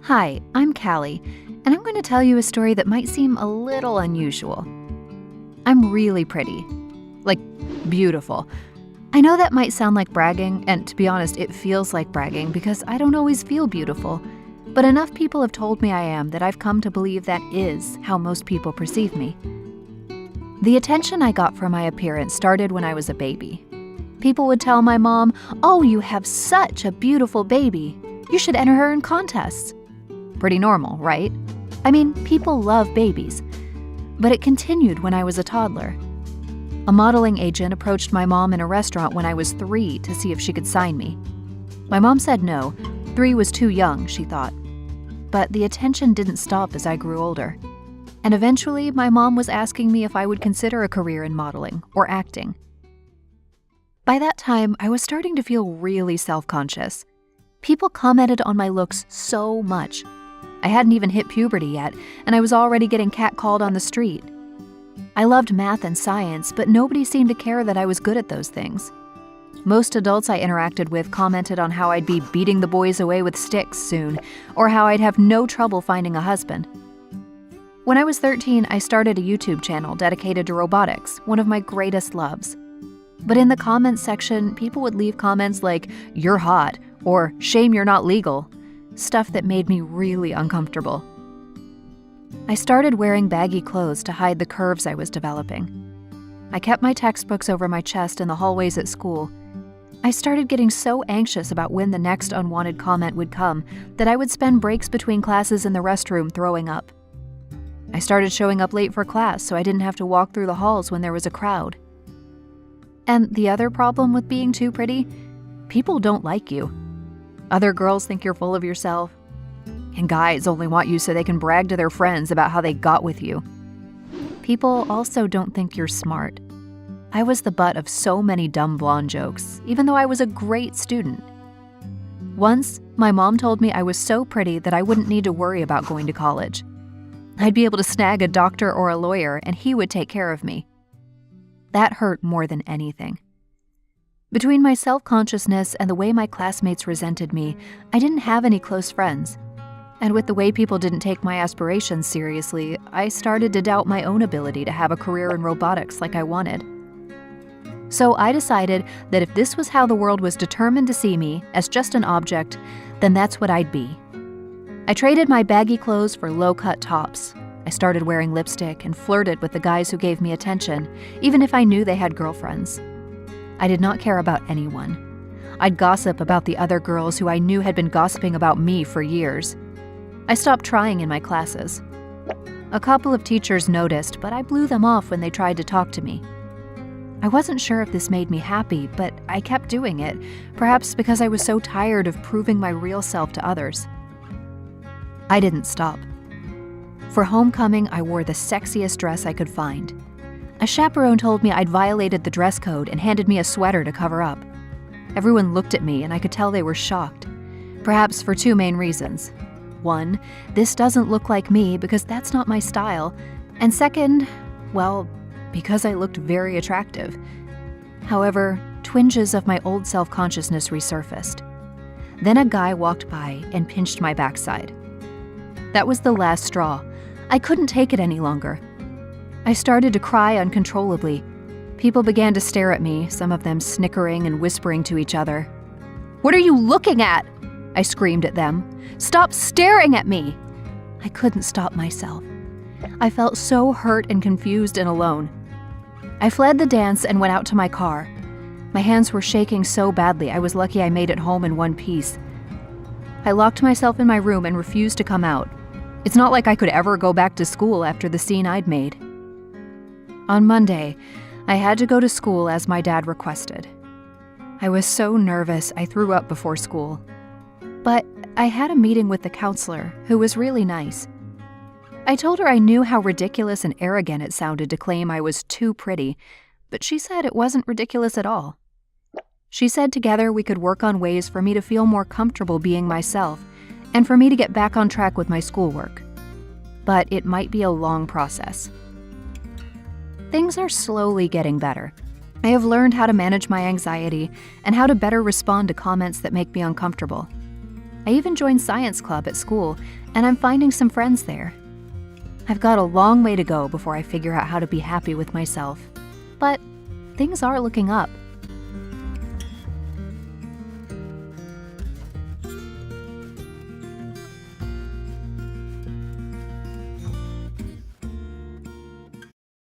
Hi, I'm Callie, and I'm going to tell you a story that might seem a little unusual. I'm really pretty. Like, beautiful. I know that might sound like bragging, and to be honest, it feels like bragging because I don't always feel beautiful. But enough people have told me I am that I've come to believe that is how most people perceive me. The attention I got from my appearance started when I was a baby. People would tell my mom, "Oh, you have such a beautiful baby. You should enter her in contests." Pretty normal, right? I mean, people love babies. But it continued when I was a toddler. A modeling agent approached my mom in a restaurant when I was 3 to see if she could sign me. My mom said no. 3 was too young, she thought. But the attention didn't stop as I grew older. And eventually, my mom was asking me if I would consider a career in modeling or acting. By that time, I was starting to feel really self-conscious. People commented on my looks so much. I hadn't even hit puberty yet, and I was already getting catcalled on the street. I loved math and science, but nobody seemed to care that I was good at those things. Most adults I interacted with commented on how I'd be beating the boys away with sticks soon, or how I'd have no trouble finding a husband. When I was 13, I started a YouTube channel dedicated to robotics, one of my greatest loves. But in the comments section, people would leave comments like, "You're hot," or "Shame you're not legal," stuff that made me really uncomfortable. I started wearing baggy clothes to hide the curves I was developing. I kept my textbooks over my chest in the hallways at school. I started getting so anxious about when the next unwanted comment would come that I would spend breaks between classes in the restroom throwing up. I started showing up late for class so I didn't have to walk through the halls when there was a crowd. And the other problem with being too pretty? People don't like you. Other girls think you're full of yourself. And guys only want you so they can brag to their friends about how they got with you. People also don't think you're smart. I was the butt of so many dumb blonde jokes, even though I was a great student. Once, my mom told me I was so pretty that I wouldn't need to worry about going to college. I'd be able to snag a doctor or a lawyer, and he would take care of me. That hurt more than anything. Between my self-consciousness and the way my classmates resented me, I didn't have any close friends. And with the way people didn't take my aspirations seriously, I started to doubt my own ability to have a career in robotics like I wanted. So I decided that if this was how the world was determined to see me, as just an object, then that's what I'd be. I traded my baggy clothes for low-cut tops. I started wearing lipstick and flirted with the guys who gave me attention, even if I knew they had girlfriends. I did not care about anyone. I'd gossip about the other girls who I knew had been gossiping about me for years. I stopped trying in my classes. A couple of teachers noticed, but I blew them off when they tried to talk to me. I wasn't sure if this made me happy, but I kept doing it, perhaps because I was so tired of proving my real self to others. I didn't stop. For homecoming, I wore the sexiest dress I could find. A chaperone told me I'd violated the dress code and handed me a sweater to cover up. Everyone looked at me and I could tell they were shocked. Perhaps for 2 main reasons. 1, this doesn't look like me because that's not my style. And second, well, because I looked very attractive. However, twinges of my old self-consciousness resurfaced. Then a guy walked by and pinched my backside. That was the last straw. I couldn't take it any longer. I started to cry uncontrollably. People began to stare at me, some of them snickering and whispering to each other. "What are you looking at?" I screamed at them. "Stop staring at me!" I couldn't stop myself. I felt so hurt and confused and alone. I fled the dance and went out to my car. My hands were shaking so badly I was lucky I made it home in one piece. I locked myself in my room and refused to come out. It's not like I could ever go back to school after the scene I'd made. On Monday, I had to go to school as my dad requested. I was so nervous I threw up before school. But I had a meeting with the counselor, who was really nice. I told her I knew how ridiculous and arrogant it sounded to claim I was too pretty, but she said it wasn't ridiculous at all. She said together we could work on ways for me to feel more comfortable being myself, and for me to get back on track with my schoolwork. But it might be a long process. Things are slowly getting better. I have learned how to manage my anxiety and how to better respond to comments that make me uncomfortable. I even joined science club at school, and I'm finding some friends there. I've got a long way to go before I figure out how to be happy with myself. But things are looking up.